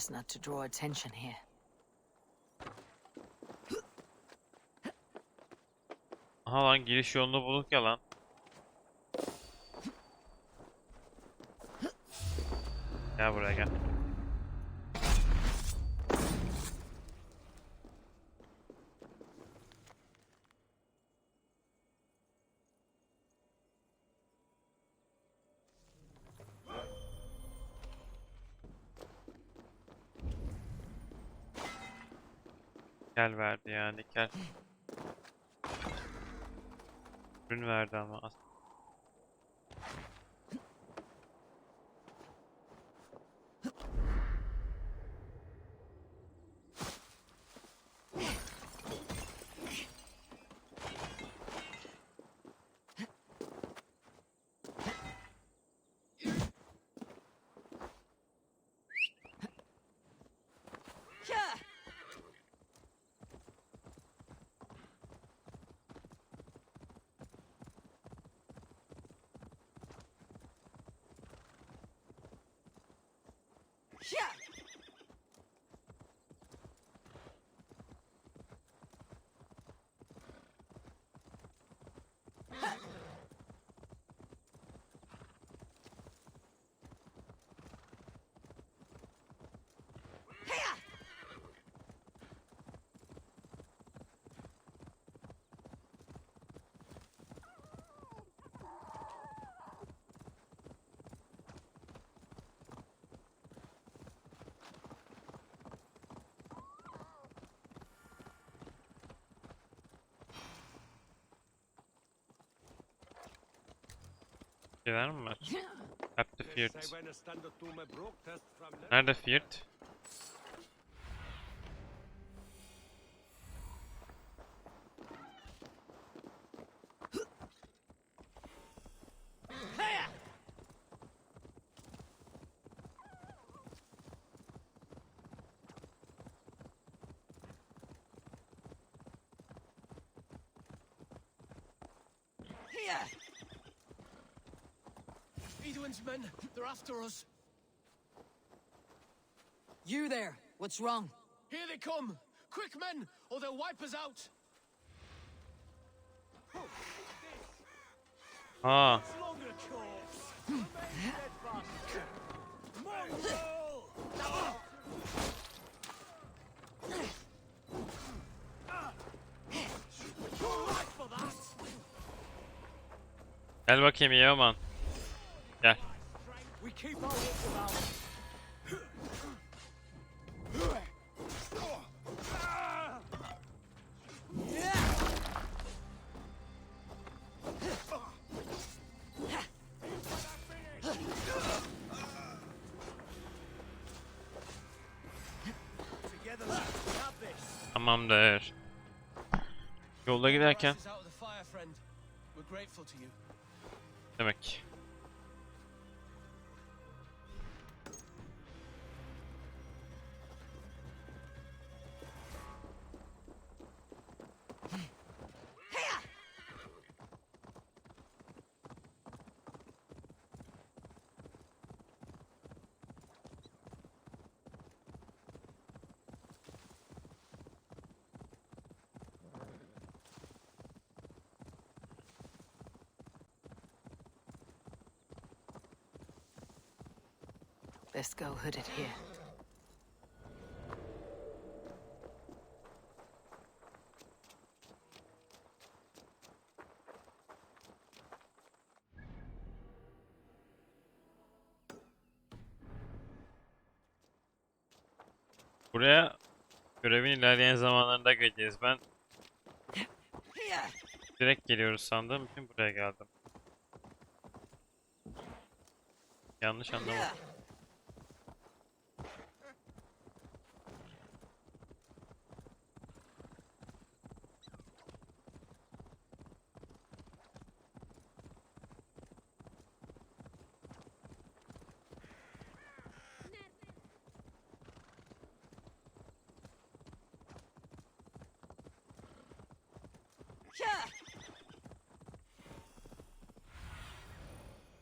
best not to draw attention here. Aha lan giriş yolunu bulduk ya lan. Gel buraya gel. Gel verdi yani gel. Ürün verdi ama. Şeyler mi var? Hep de Firt. Nerede Firt? Edwin's men, they're after us. You there! What's wrong? Here they come! Quick, men, or they'll wipe us out! Aa. Gel bakayım Yaman. Gel. Tamamdır. Yolda giderken demek. Best go hooded here. Buraya görevin ilerleyen zamanlarında geleceğiz. Ben direkt geliyoruz sandığım için buraya geldim. Yanlış anlamadım.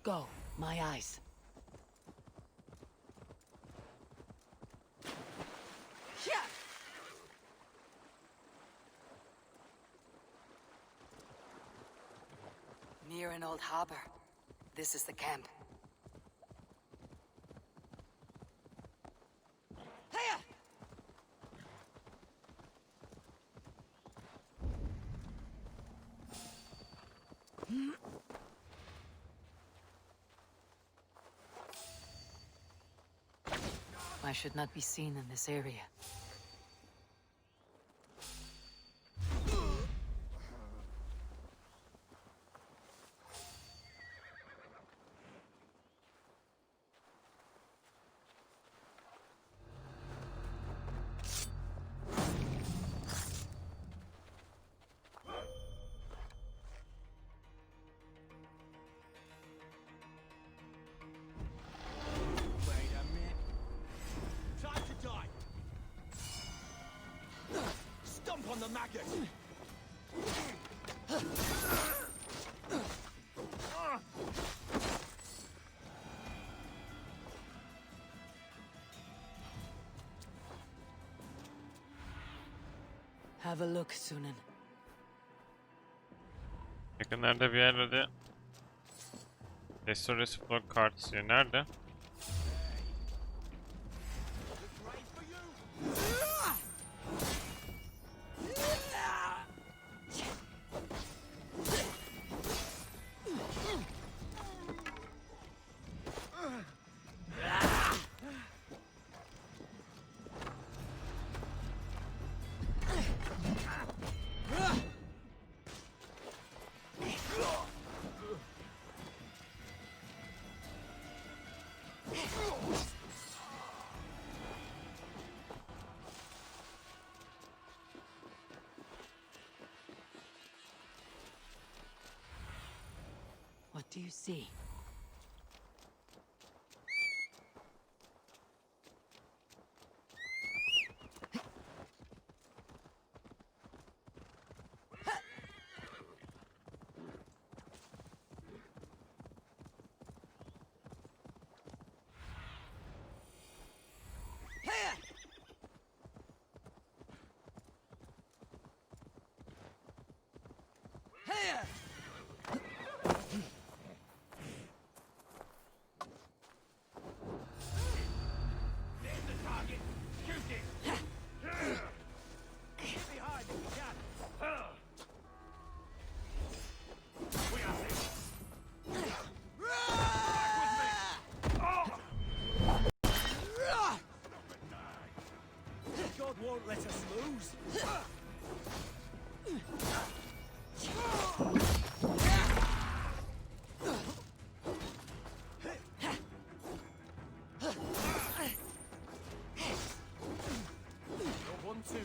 Go, my eyes. old harbor. This is the camp. Hiya! I should not be seen in this area. Wait a minute. Time to die. Stomp on the maggot. Have a look, Sunan. Yakınlarda bir yerlerde Restoration Block kartı diyor. Nerede? Ready for you. What do you see? There's the target. Shoot it. Get behind if you can. We are this. Back with me. God won't let us lose. You're 1-2.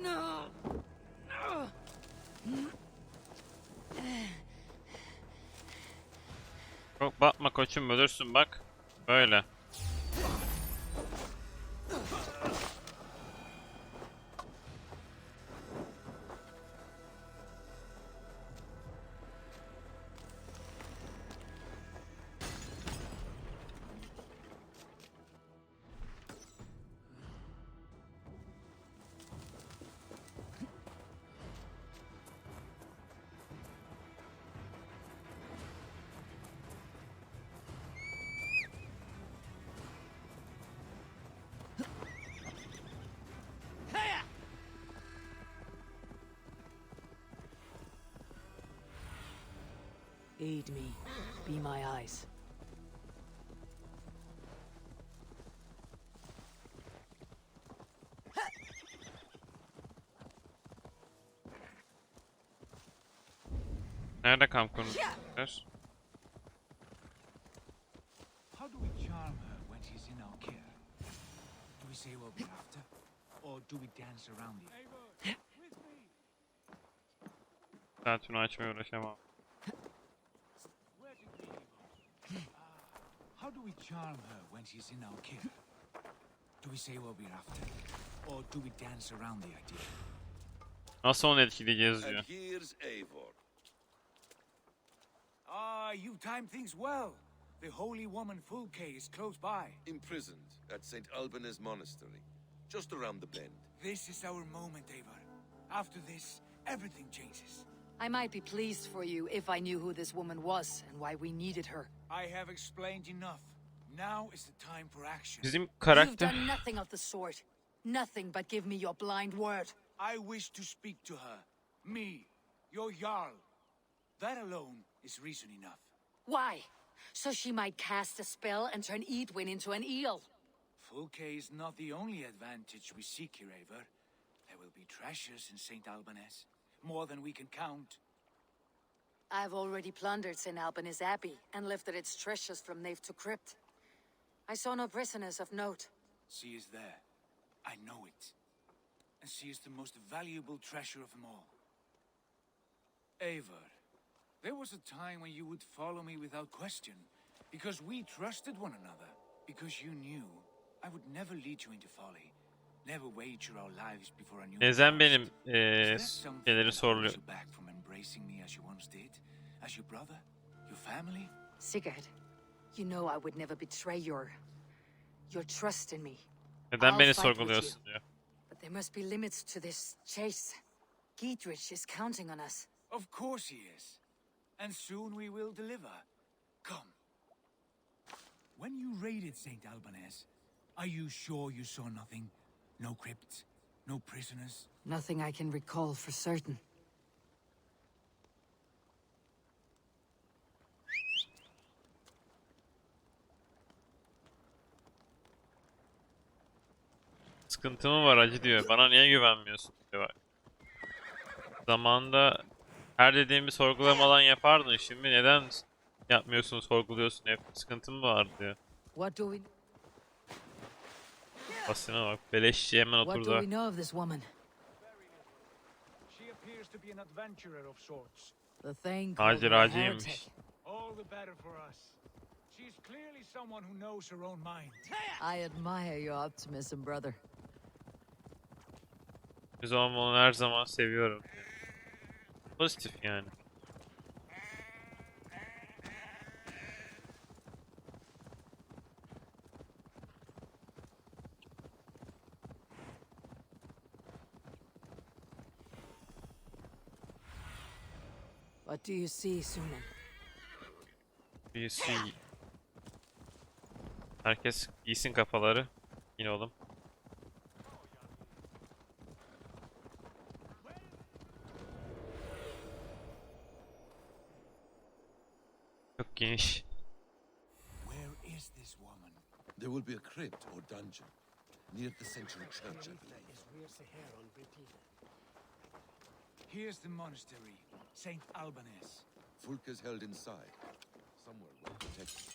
No! No! Çok bakma koçum, ölürsün bak. Böyle. Aid me. Be my eyes. Nerede kamp kurmuşlar? How do we charm her when she's in our care? Do we say what we're after? Or do we dance around it? Saat şunu açmaya uğraşamam. How do we charm her when she's in our care? Do we say what we're after? Or do we dance around the idea? Nasıl onu etkileyeceğiz diyor. And here's Eivor. Ah, you've timed things well. The holy woman Fulke is close by. Imprisoned at St. Alban's Monastery, just around the bend. This is our moment, Eivor. After this, everything changes. I might be pleased for you if I knew who this woman was and why we needed her. I have explained enough. Now is the time for action. Bizim You've karakter... done nothing of the sort. Nothing but give me your blind word. I wish to speak to her. Me, your Jarl. That alone is reason enough. Why? So she might cast a spell and turn Edwin into an eel. Fulke is not the only advantage we seek here, Eivor. There will be treasures in St. Alban's. More than we can count. I've already plundered St. Albans Abbey and lifted its treasures from nave to crypt. I saw no prisoners of note. She is there. I know it. And she is the most valuable treasure of them all. Eivor, there was a time when you would follow me without question, because we trusted one another, because you knew I would never lead you into folly, never wager our lives before I knew. Neden benim Is there şeyleri something that soruluyor? holds you back from embracing me as you once did, as your brother, your family? Sigurd, you know I would never betray your trust in me. Neden I'll beni fight with sorguluyorsun diyor. But there must be limits to this chase. Giedrich is counting on us. Of course he is. And soon we will deliver. Come. When you raided St. Alban's, are you sure you saw nothing? No crypts? No prisoners? Nothing I can recall for certain. Sıkıntı mı var acı diyor. Bana niye güvenmiyorsun diyor. Zamanında her dediğimi sorgulamadan yapardın. Şimdi neden yapmıyorsun, sorguluyorsun hep? Sıkıntı mı var diyor. What do we Basına bak. Beleşçi hemen What do oturdu. we know of this woman? She appears to be an adventurer of sorts. The thing called a Maceracıymış. heretic. All the better for us. She's clearly someone who knows her own mind. I admire your optimism, brother. Biz onu her zaman seviyorum. Pozitif yani. What do you see, Sunan? BC. Herkes giysin kafaları. Yine oğlum. Çok geniş. Where is this woman? There will be a crypt or dungeon near the central church, I believe. Here's the monastery, St. Alban's. Fulka's held inside, somewhere well protected.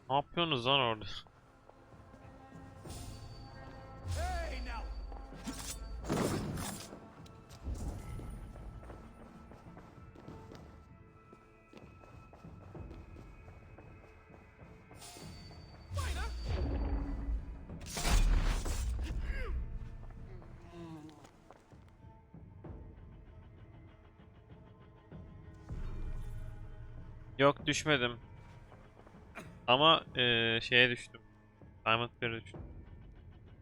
Ne yapıyorsunuz lan orada? Hey now! Yok düşmedim. Ama şeye düştüm. Diamond 1'e düştüm.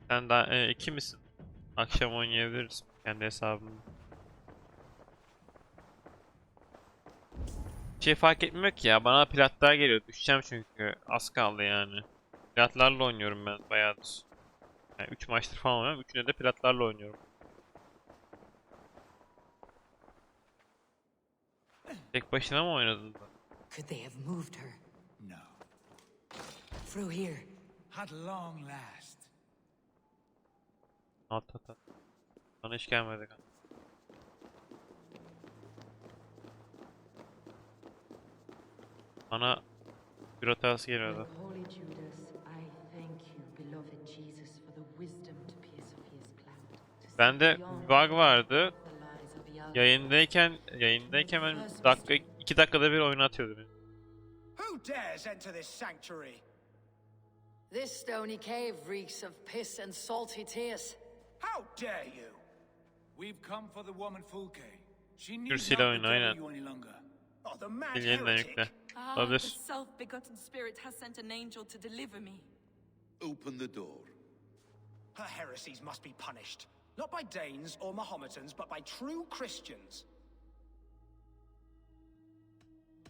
Sen daha 2 misin? Akşam oynayabiliriz kendi hesabımda. şey fark etmiyor ki ya. Bana platlar geliyor. Düşeceğim çünkü. Az kaldı yani. Platlarla oynuyorum ben bayağıdır. Yani 3 maçtır falan oynuyorum. 3'üne de platlarla oynuyorum. Tek başına mı oynadın da? Could they have moved her? No. Through here. At long last. At. Bana hiç gelmedi. Bana bir hatası geliyordu. Holy Judas, I thank you, beloved Jesus, for the wisdom to pierce Sophia's cloud. Bende bir bug vardı. Yayındayken ben 2 dakikada bir oyun atıyordu beni. Who dares enter this sanctuary? This stony cave reeks of piss and salty tears. How dare you? We've come for the woman Fulke. She needs Kürsüyle not oyun to aynen. trouble you any longer. Oh, the mad Yeniden yükle. heretic. The Olabilir. self-begotten spirit has sent an angel to deliver me. Open the door. Her heresies must be punished. Not by Danes or Mahometans, but by true Christians.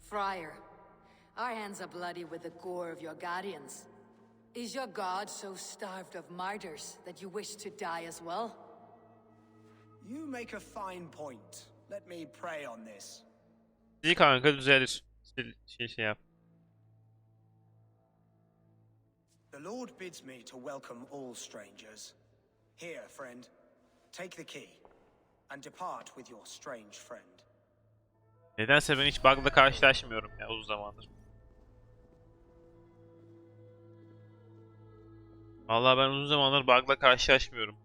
Friar, our hands are bloody with the gore of your guardians. Is your god so starved of martyrs that you wish to die as well? You make a fine point. Let me pray on this. İyi kanka düzelir. Şey yap. The Lord bids me to welcome all strangers. Here, friend, take the key and depart with your strange friend. Nedense ben hiç bug'la karşılaşmıyorum ya uzun zamandır. Vallahi ben uzun zamandır bug'la karşılaşmıyorum.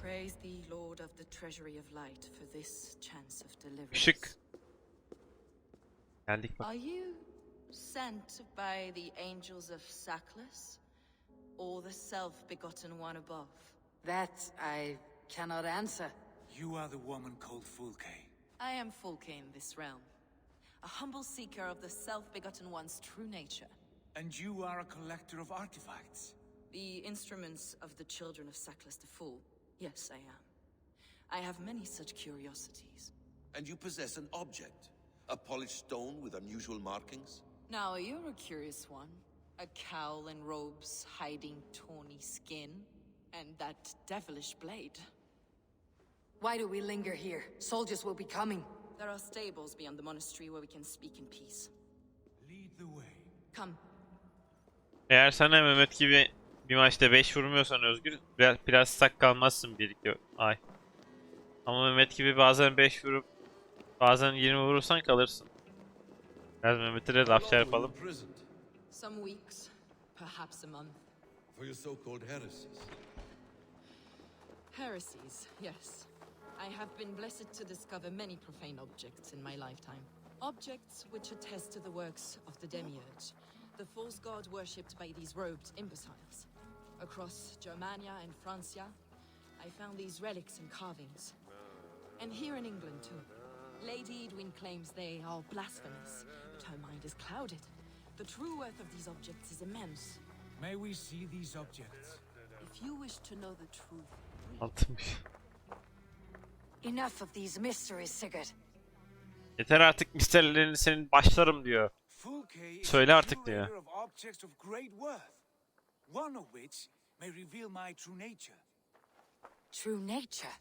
Praise thee, Lord of the treasury of light, for this chance of deliverance. Işık. Geldik bak. Are you sent by the angels of Saklas, or the self-begotten one above? That I cannot answer. You are the woman called Fulke. I am Fulke in this realm, a humble seeker of the self-begotten one's true nature, And you are a collector of artifacts. the instruments of the children of Saklas the Fool. Yes, I am. I have many such curiosities. And you possess an object. A polished stone with unusual markings. Now, you're a curious one. A cowl and robes hiding tawny skin, and that devilish blade. Why do we linger here? Soldiers will be coming. There are stables beyond the monastery where we can speak in peace. Lead the way. Come. Eğer sen de Mehmet gibi bir maçta 5 vurmuyorsan Özgür biraz stuck kalmazsın 1-2 ay. Ama Mehmet gibi bazen 5 vurup bazen 20 vurursan kalırsın. Biraz Mehmet'e de laf çarpalım. Imprisoned Some weeks, perhaps a month. for your so-called heresies. Heresies, yes. I have been blessed to discover many profane objects in my lifetime. Objects which attest to the works of the Demiurge, the false god worshipped by these robed imbeciles. Across Germania and Francia, I found these relics and carvings. And here in England too. Lady Edwin claims they are blasphemous, but her mind is clouded. The true worth of these objects is immense. May we see these objects? If you wish to know the truth, Altmış. Enough of these mysteries, Sigurd. Yeter artık misterlerini senin başlarım diyor. Fulke is Söyle a artık diyor. curator of objects of great worth. One of which may reveal my true nature. True nature.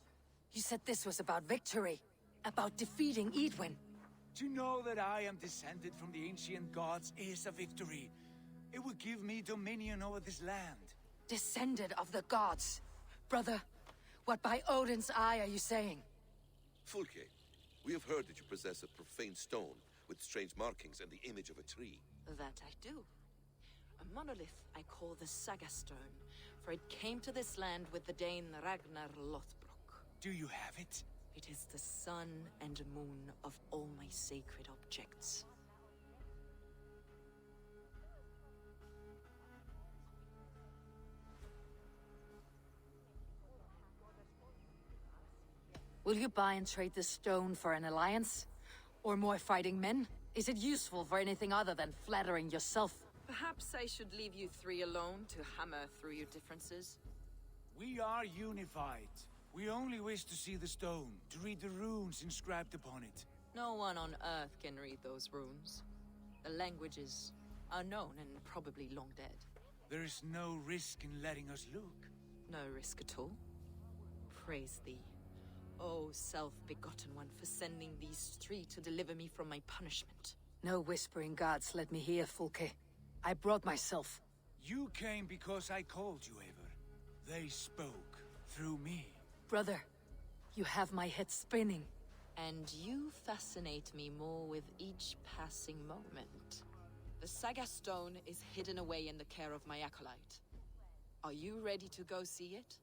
You said this was about victory. About defeating Edwin. To know that I am descended from the ancient gods is a victory. It will give me dominion over this land. Descended of the gods. Brother, what by Odin's eye are you saying? Fulke, we have heard that you possess a profane stone with strange markings and the image of a tree. that I do. A monolith I call the Saga Stone, for it came to this land with the Dane Ragnar Lothbrok. Do you have it? It is the sun and moon of all my sacred objects. Will you buy and trade this stone for an alliance? Or more fighting men? Is it useful for anything other than flattering yourself? Perhaps I should leave you three alone to hammer through your differences. We are unified. We only wish to see the stone, to read the runes inscribed upon it. No one on Earth can read those runes. The languages are known and probably long dead. There is no risk in letting us look. No risk at all. Praise thee, O self-begotten one, for sending these three to deliver me from my punishment. No whispering gods let me hear, Fulke. I brought myself. You came because I called you, Eivor. They spoke through me. Brother, you have my head spinning. And you fascinate me more with each passing moment. The Saga Stone is hidden away in the care of my acolyte. Are you ready to go see it?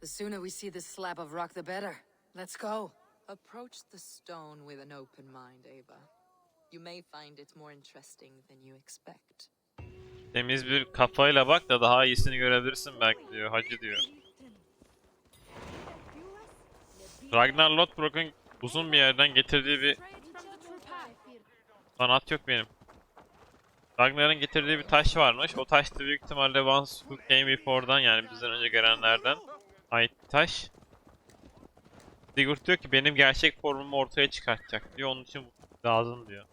The sooner we see this slab of rock, the better. Let's go. Approach the stone with an open mind, Eivor. You may find it more interesting than you expect. Temiz bir kafayla bak da daha iyisini görebilirsin belki diyor. Hacı diyor. Ragnar Lothbrok'un uzun bir yerden getirdiği bir... Lan at yok benim. Ragnar'ın getirdiği bir taş varmış. O taş da büyük ihtimalle Once Who Came Before'dan, yani bizden önce gelenlerden ait bir taş. Sigurd diyor ki benim gerçek formumu ortaya çıkartacak diyor. Onun için lazım diyor.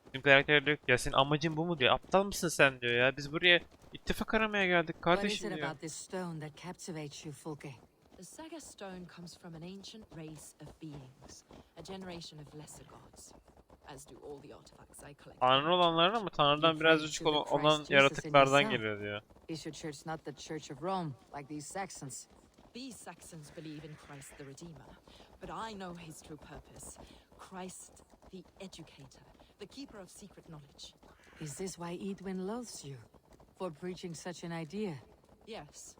Bizim karakter diyor ki ya senin amacın bu mu diyor. Aptal mısın sen diyor ya. Biz buraya ittifak aramaya geldik kardeşim diyor. The Saga Stone comes from an ancient race of beings, a generation of lesser gods, as do all the artifacts I collect. Tanrı olanların ama Tanrı'dan biraz düşük olan yaratıklardan geliyor diyor. Is your church not the Church of Rome, like these Saxons? These Saxons believe in Christ the Redeemer, but I know his true purpose. Christ the Educator, the keeper of secret knowledge. Is this why Edwin loathes you? For preaching such an idea? Yes.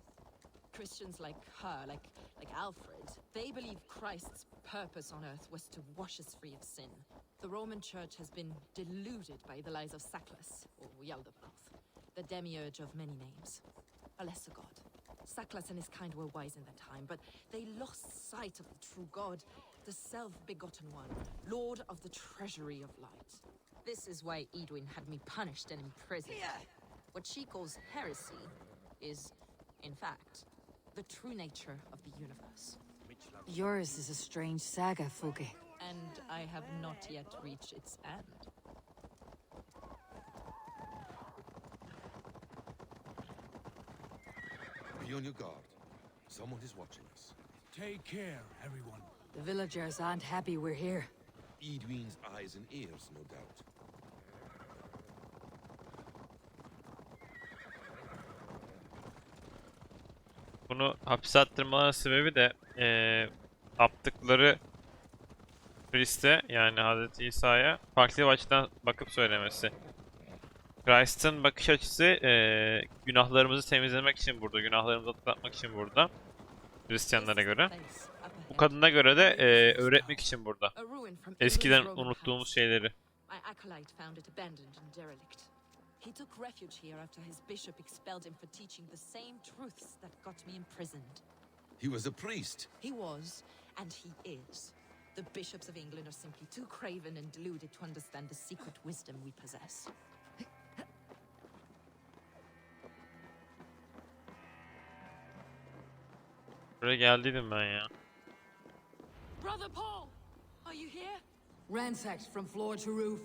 Christians like her, like Alfred, they believe Christ's purpose on earth was to wash us free of sin. The Roman Church has been deluded by the lies of Saklas, or Yaldabaoth, the demiurge of many names, a lesser god. Saklas and his kind were wise in their time, but they lost sight of the true God, the self-begotten one, Lord of the treasury of light. This is why Edwin had me punished and imprisoned. What she calls heresy is, in fact, the true nature of the universe. Yours is a strange saga, Fulke. And I have not yet reached its end. Be on your guard. Someone is watching us. Take care, everyone. The villagers aren't happy we're here. Edwin's eyes and ears, no doubt. Bunu hapse attırmaların sebebi de yaptıkları Christ'e, yani Hazreti İsa'ya farklı bir açıdan bakıp söylemesi. Christ'ın bakış açısı günahlarımızı temizlemek için burada, günahlarımızı atlatmak için burada. Hristiyanlara göre. Bu kadına göre de öğretmek için burada. Eskiden unuttuğumuz şeyleri. He took refuge here after his bishop expelled him for teaching the same truths that got me imprisoned. He was a priest. He was, and he is. The bishops of England are simply too craven and deluded to understand the secret wisdom we possess. Buraya geldiydim ben ya. Brother Paul, are you here? Ransacked from floor to roof.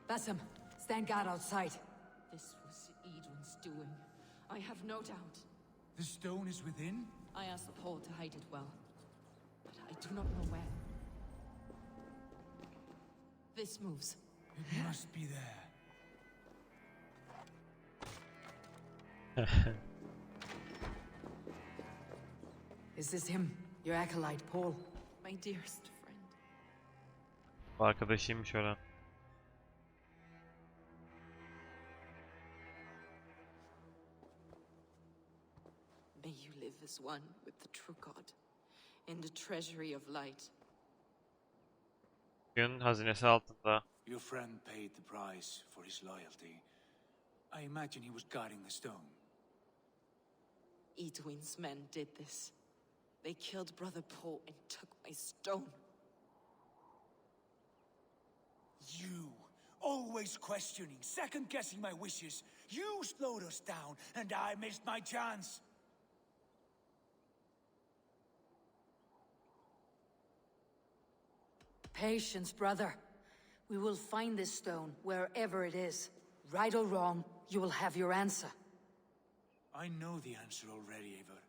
Basim, stand guard outside. This was Edwin's doing. I have no doubt. The stone is within? I asked Paul to hide it well, but I do not know where. This moves. It must be there. Is this him, your acolyte, Paul? My dearest friend. Arkadaşıymış ölen. May you live as one with the true God, in the treasury of light. Gün hazinesi altında. Your friend paid the price for his loyalty. I imagine he was guarding the stone. Edwin's men did this. They killed Brother Paul and took my stone. You, always questioning, second-guessing my wishes. You slowed us down, and I missed my chance. Patience, brother. We will find this stone wherever it is. Right or wrong, you will have your answer. I know the answer already, Eivor.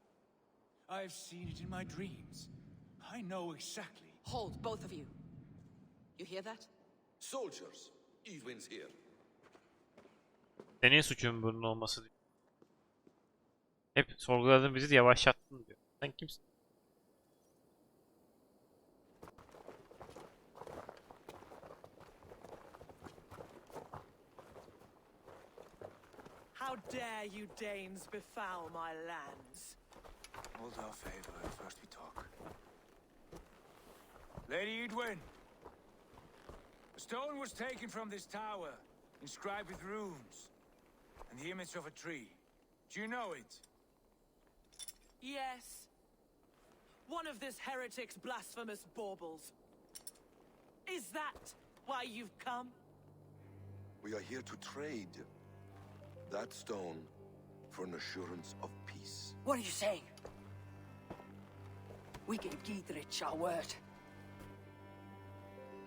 I've seen it in my dreams. I know exactly. Hold, both of you. You hear that? Soldiers, Even's here. Senin suçun bunun olması diyor. Hep sorguladın bizi, yavaşlattın diyor. Sen kimsin? How dare you Danes befoul my lands? Hold off, Eivor. First we talk. Lady Edwin, a stone was taken from this tower, inscribed with runes, and the image of a tree. Do you know it? Yes. One of this heretic's blasphemous baubles. Is that why you've come? We are here to trade that stone for an assurance of peace. What are you saying? We gave Giedrich our word.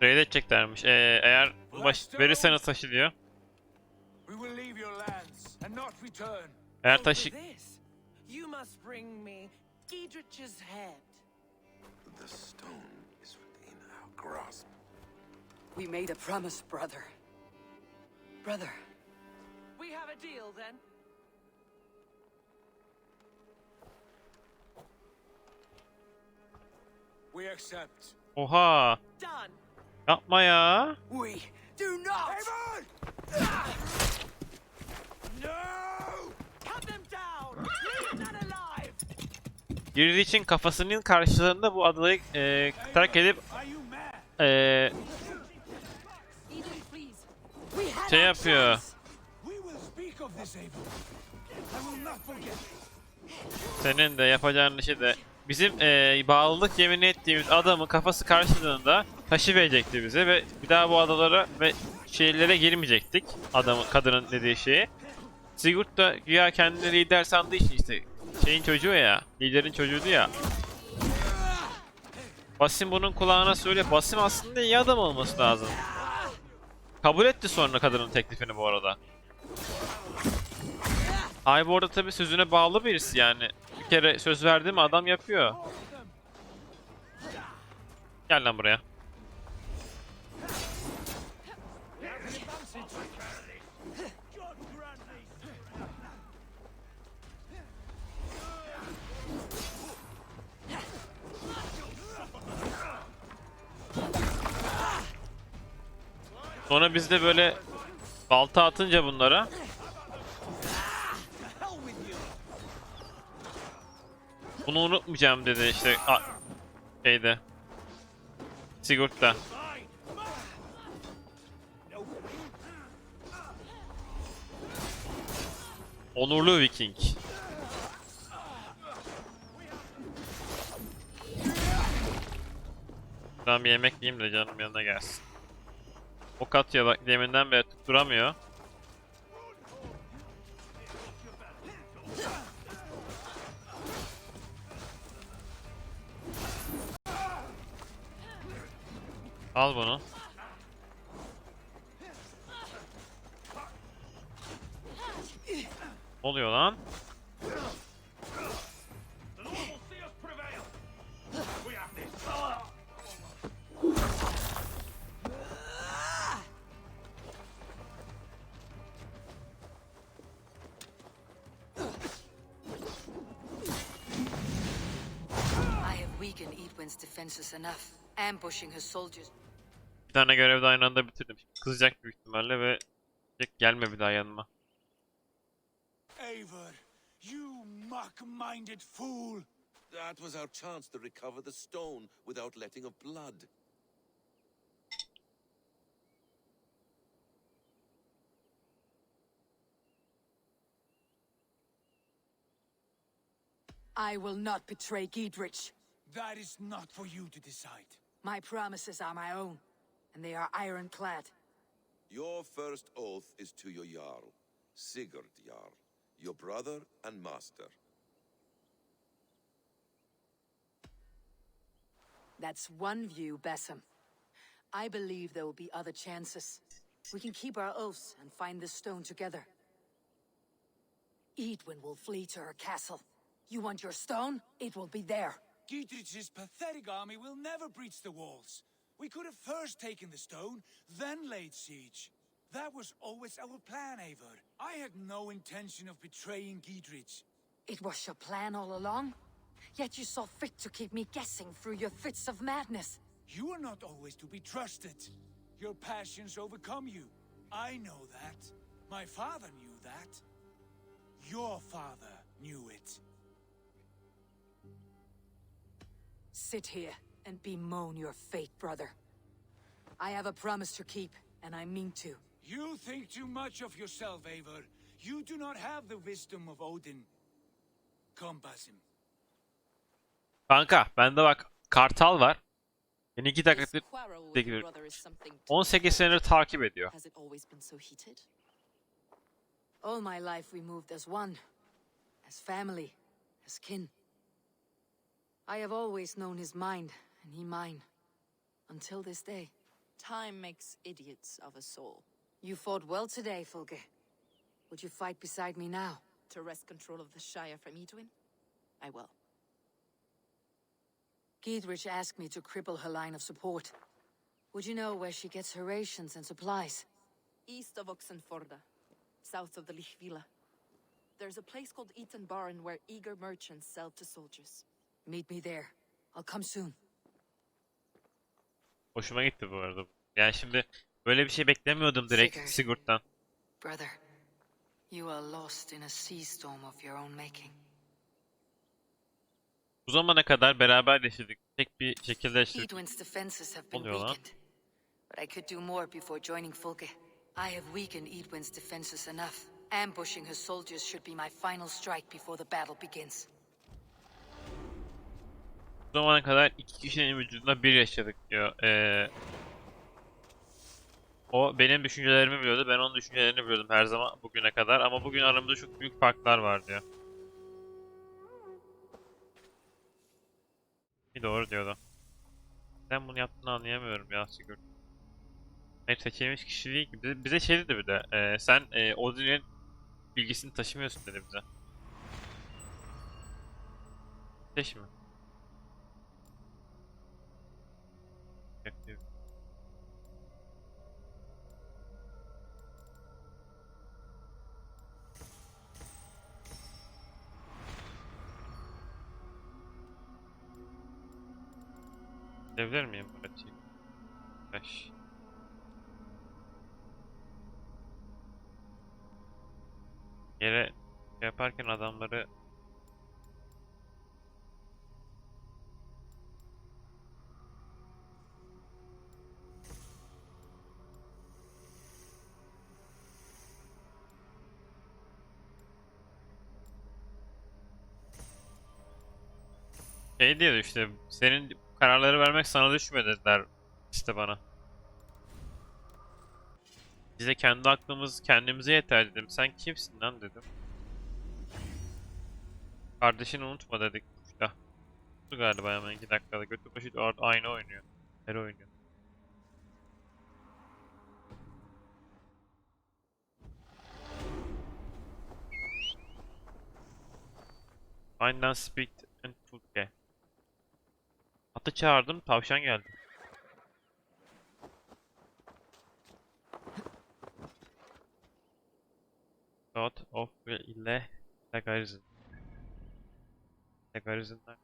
Trade edeceklermiş. Eğer verirseniz taşı diyor. We will leave your lands and not return. Eğer Oh, taşı... for this, you must bring me Giedrich's head. The stone is within our grasp. We made a promise, brother. Brother. We have a deal then. We accept. Oha! Done. Yapma ya! We do not! Eivor! No! Cut them down. Leave none alive. Girdiği için kafasının karşılığında bu adayı terk edip Are you mad? Eden, please. We had şey our yapıyor. chance. We will speak of this, Eivor. I will not forget. Senin de yapacağın işi de bizim bağlılık yemin ettiğimiz adamın kafası karşılığında taşı verecekti bize ve bir daha bu adalara ve şehirlere girmeyecektik. Adamın, kadının dediği şeyi. Sigurd da güya kendini lider sandığı için işte şeyin çocuğu ya, liderin çocuğuydu ya. Basim bunun kulağına söyle. Basim aslında iyi adam olması lazım. Kabul etti sonra kadının teklifini bu arada. Eivor da tabii sözüne bağlı birisi yani. Bir kere söz verdi mi adam yapıyor. Gel lan buraya. Sonra biz de böyle balta atınca bunlara bunu unutmayacağım dedi işte şeyde Sigurd da. Onurlu Viking. Ben bir yemek yiyeyim de canım yanına gelsin. Ok atıyor bak deminden beri tutturamıyor. Al bunu. Ne oluyor lan? I have weakened Edwin's defenses enough, ambushing his soldiers. Bir tane görev de aynı anda bitirdim. Kızacak büyük ihtimalle ve gelme bir daha yanıma. Eivor, you mock-minded fool! That was our chance to recover the stone without letting of blood. I will not betray Giedrich. That is not for you to decide. My promises are my own, and they are ironclad. Your first oath is to your Jarl. Sigurd Jarl, your brother and master. That's one view, Bessem. I believe there will be other chances. We can keep our oaths and find this stone together. Edwin will flee to her castle. You want your stone? It will be there. Dietrich's pathetic army will never breach the walls. We could have first taken the stone, then laid siege. That was always our plan, Eivor. I had no intention of betraying Dietrich. It was your plan all along? Yet you saw fit to keep me guessing through your fits of madness. You are not always to be trusted. Your passions overcome you. I know that. My father knew that. Your father knew it. Sit here and bemoan your fate, brother. I have a promise to keep, and I mean to. You think too much of yourself, Eivor. You do not have the wisdom of Odin. Come, Basim. Kanka bende bak kartal var. Beni 2 This dakikadır quarrel with your brother is something to 18 senedir takip ediyor. Has it always been so heated? All my life we moved as one. As family. As kin. I have always known his mind, and he mine. Until this day. Time makes idiots of us all. You fought well today, Fulge. Would you fight beside me now? To wrest control of the Shire from Edwin? I will. Giedrich asked me to cripple her line of support. Would you know where she gets her rations and supplies? East of Oxenforda, south of the Lichvila. There's a place called Eaton Barn where eager merchants sell to soldiers. Meet me there. I'll come soon. Hoşuma gitti bu arada. Yani şimdi böyle bir şey beklemiyordum direkt Sigurd'dan. Brother, you are lost in a sea storm of your own making. Bu zamana kadar beraber yaşadık. Tek bir şekilde yaşadık. Edwin's defenses have been Oluyor lan. weakened. But I could do more before joining Fulke. I have weakened Edwin's defenses enough. Ambushing her soldiers should be my final strike before the battle begins. Bu zamana kadar 2 kişinin vücudunda bir yaşadık diyor. O benim düşüncelerimi biliyordu. Ben onun düşüncelerini biliyordum her zaman bugüne kadar. Ama bugün aramızda çok büyük farklar var diyor. Bir doğru diyordu. Sen bunu yaptığını anlayamıyorum ya Sigurd. Hayır seçilmiş kişi değil ki. Bize şey dedi bir de. Sen Odin'in bilgisini taşımıyorsun dedi bize. Seç mi? Gidebilir miyim böyle şey? 5. Yere şey yaparken adamları şey diyor işte senin kararları vermek sana düşmüyor dediler işte bana. Bize kendi aklımız kendimize yeter dedim. Sen kimsin lan dedim. Kardeşini unutma dedik. İşte. Bu galiba hemen 2 dakikada. Götü başı aynı oynuyor. Her oynuyor. Find and speak and turkiye. Atı çağırdım, tavşan geldi. Thought of ile Legarizm. Legarizmler.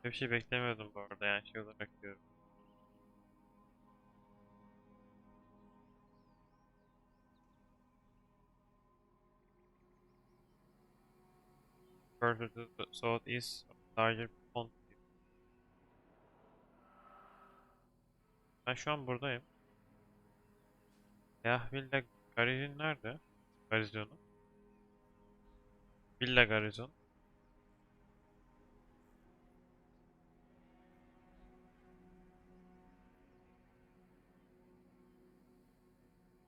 Bir şey beklemiyordum bu arada yani şey olarak diyorum. Further to the southeast of larger pond. Ben şu an buradayım. Ya Villa Garizon nerede? Garizonu. Villa Garizon.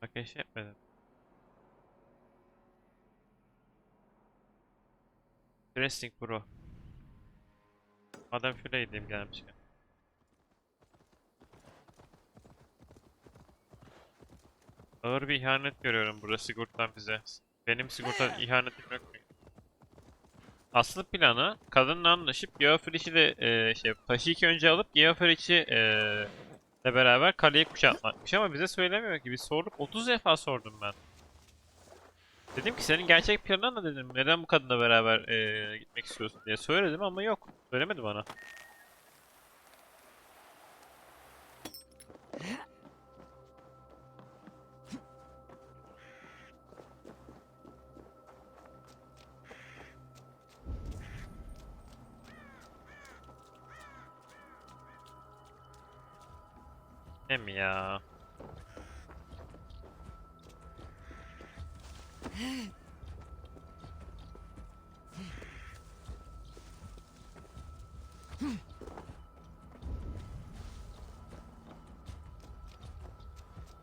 Ateş etmedim. Dressing Pro. Madem şuraya gideyim gelmişken. Ağır bir ihanet görüyorum burada sigortadan bize. Benim sigorta ihanetim yok mu? Aslı planı kadınla anlaşıp Geofrish'i de Paşik'i önce alıp Geofrish'i ile beraber kaleyi kuşatmakmış ama bize söylemiyor ki. Biz sorduk, 30 defa sordum ben. Dedim ki senin gerçek planın ne dedim. Neden bu kadınla beraber gitmek istiyorsun diye söyledim ama yok. Söylemedi bana. Ne mi ya?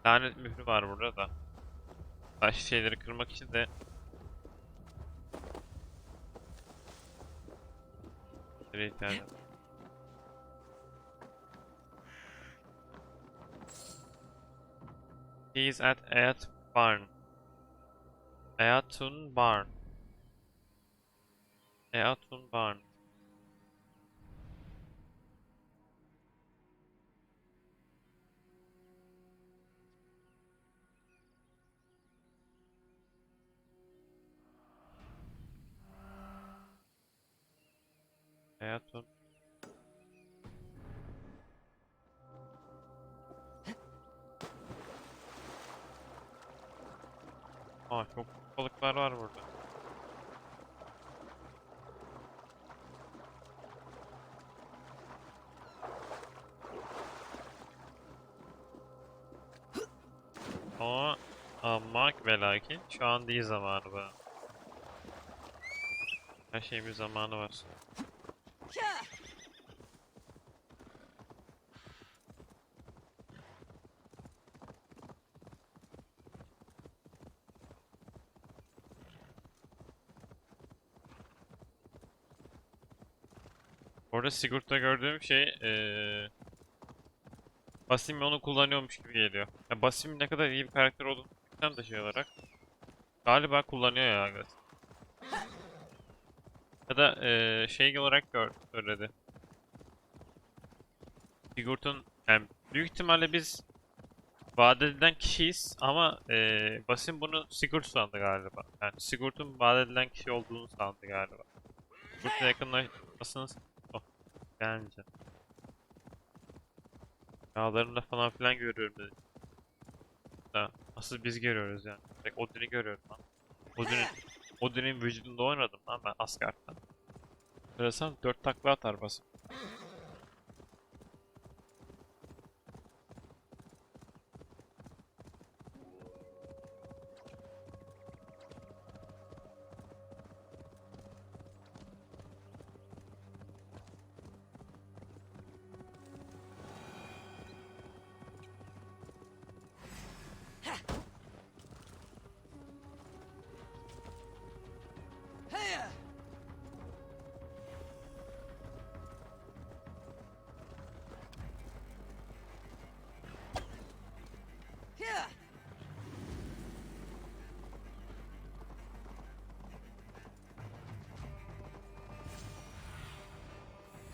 Lanet mührü var burada da. Başka şeyleri kırmak için de nereye ihtiyacım var? He is at Ayat Barn. Ayatun Barn. Ayatun Barn. Ayatun. Aa, çok balıklar var burada. Ama ve lakin şu an değil zamanı be. Her şeyin bir zamanı var. Orada sigurtta gördüğüm şey Basim onu kullanıyormuş gibi geliyor. Ya Basim ne kadar iyi bir karakter olduğunu bilmem de şey olarak. Galiba kullanıyor ya Basim. Ya da şey olarak söyledi. Sigurt'un yani büyük ihtimalle biz vaat edilen kişiyiz ama Basim bunu Sigurd sandı galiba. Yani Sigurt'un vaat edilen kişi olduğunu sandı galiba. Sigurt'la yakınlaşmasını oh, gelmeyeceğim. Rüyalarımda falan filan görüyorum dedi. Da, asıl biz görüyoruz yani. Tek Odin'i görüyorum lan. Odin'in vücudunda oynadım lan ben Asgard'da. Söylesem 4 takla atar Basim.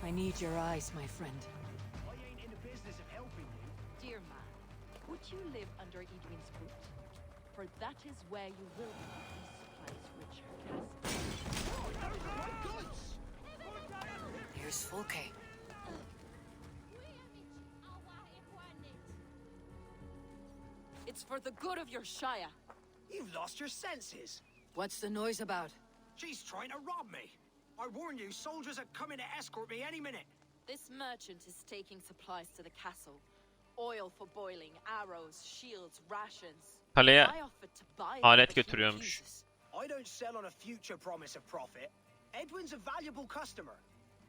I need your eyes, my friend. I ain't in the business of helping you. Dear man, would you live under Edwin's boot? For that is where you will be when he supplies richer castle. There's Fulke. It's for the good of your Shire. You've lost your senses. What's the noise about? She's trying to rob me. I warn you, soldiers are coming to escort me any minute. This merchant is taking supplies to the castle. Oil for boiling, arrows, shields, rations. Kaleye I offered to buy them, alet but he götürüyormuş. refuses. I don't sell on a future promise of profit. Edwin's a valuable customer.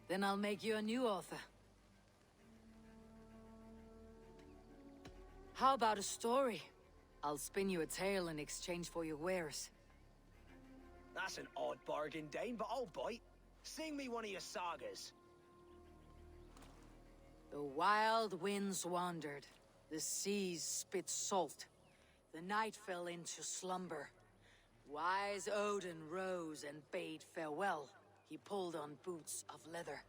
Then I'll make you a new author. How about a story? I'll spin you a tale in exchange for your wares. That's an odd bargain, Dane, but I'll bite. Sing me one of your sagas. The wild winds wandered. The seas spit salt. The night fell into slumber. Wise Odin rose and bade farewell. He pulled on boots of leather.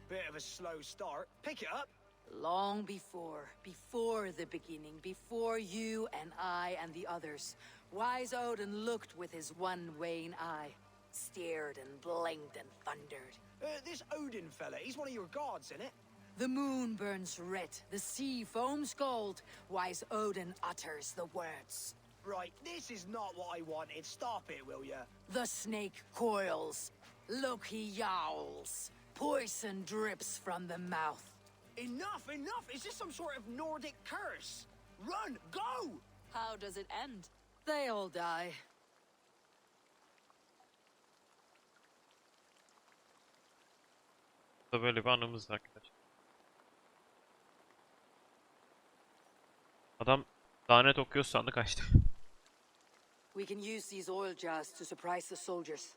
Bit of a slow start. Pick it up. Long before the beginning, before you and I and the others, wise Odin looked with his one wan eye, stared and blinked and thundered. This Odin fella, he's one of your gods, innit? The moon burns red, the sea foams gold, wise Odin utters the words. Right, this is not what I wanted. Stop it, will ya? The snake coils, Loki yowls, poison drips from the mouth. Enough, enough! Is this some sort of Nordic curse? Run, go! How does it end? They all die. Bu da böyle bir anımız var arkadaşlar. Adam lanet okuyor sandı kaçtı. We can use these oil jars to surprise the soldiers.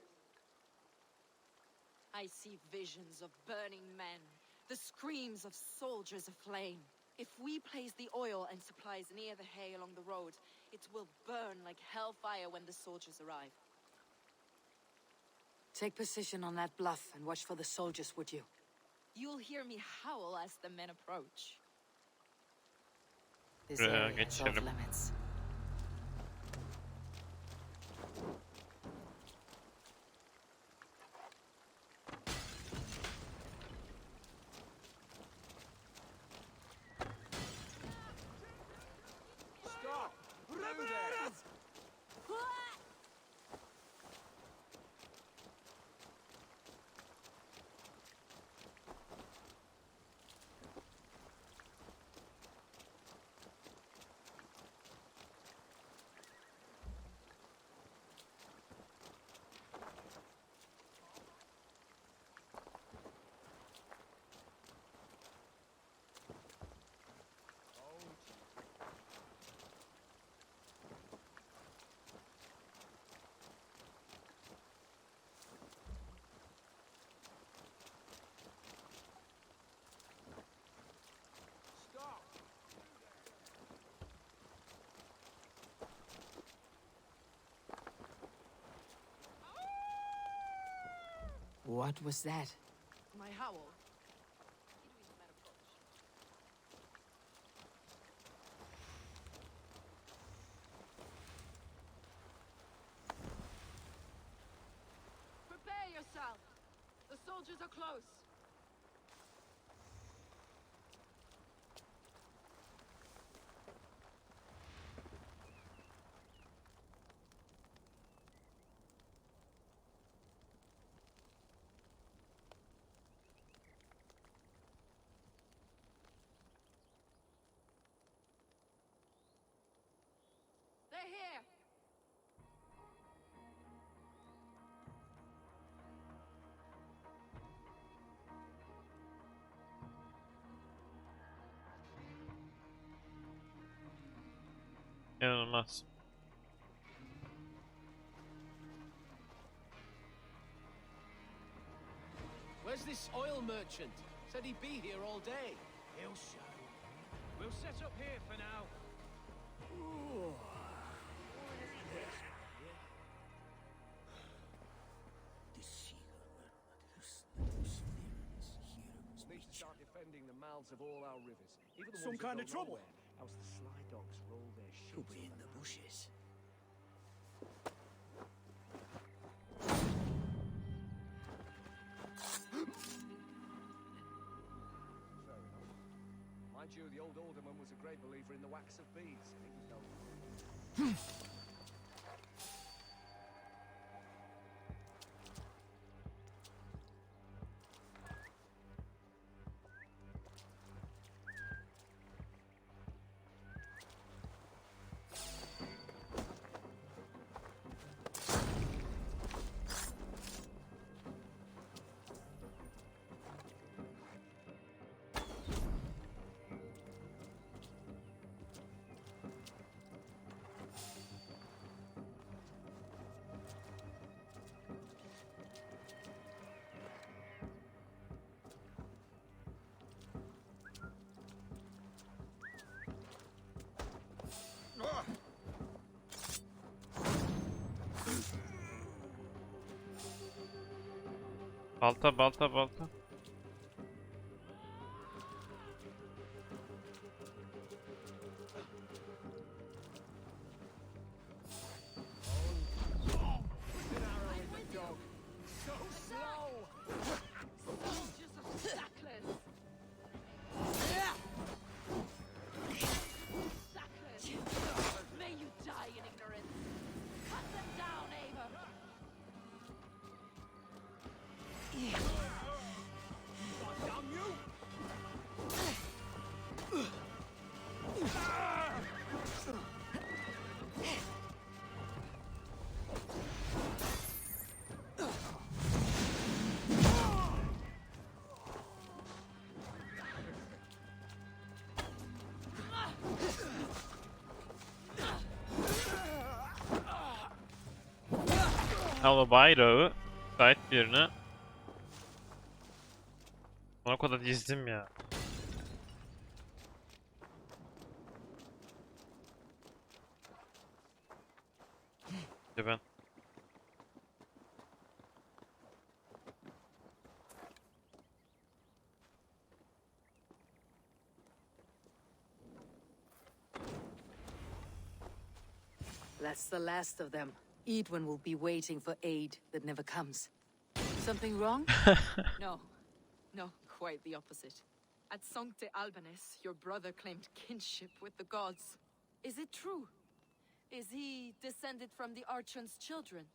I see visions of burning men, the screams of soldiers aflame. If we place the oil and supplies near the hay along the road, it will burn like hellfire when the soldiers arrive. Take position on that bluff and watch for the soldiers, would you? You'll hear me howl as the men approach. This Buraya area is off geçelim. limits. Stop! Through there! Stop! What was that? My howl. Between the men approach. Prepare yourself. The soldiers are close. They're here. İnanılmaz. Where's this oil merchant? Said he'd be here all day. He'll show. We'll set up here for now. Need to start defending the mouths of all our rivers. Even the Some ones that kind go of trouble? nowhere, else the sly dogs roll their shit. Could be in the bushes. Fair enough. Mind you, the old alderman was a great believer in the wax of bees. He was no. Balta balta balta. May you die in ignorance. Cut them down, Eivor. Damn you! Al o bayrağı. Gayet birine. Ona kadar dizdim ya. İşte ben. That's the last of them. Edwin will be waiting for aid that never comes. Something wrong? No. No, quite the opposite. At Sancte Albanus, your brother claimed kinship with the gods. Is it true? Is he descended from the Archon's children,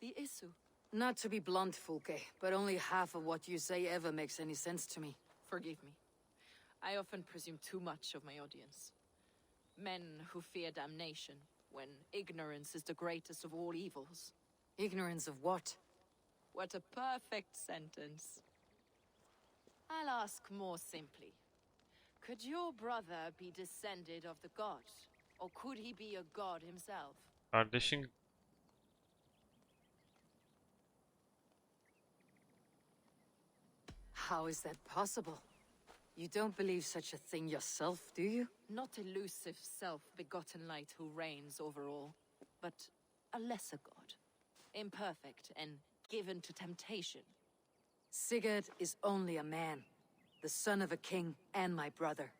the Isu? Not to be blunt, Fulke, but only half of what you say ever makes any sense to me. Forgive me. I often presume too much of my audience. Men who fear damnation, when ignorance is the greatest of all evils. Ignorance of what? What a perfect sentence. I'll ask more simply. Could your brother be descended of the gods? Or could he be a god himself? Kardeşin How is that possible? You don't believe such a thing yourself, do you? Not elusive self-begotten light who reigns over all, but a lesser god. Imperfect and given to temptation. Sigurd is only a man, the son of a king and my brother.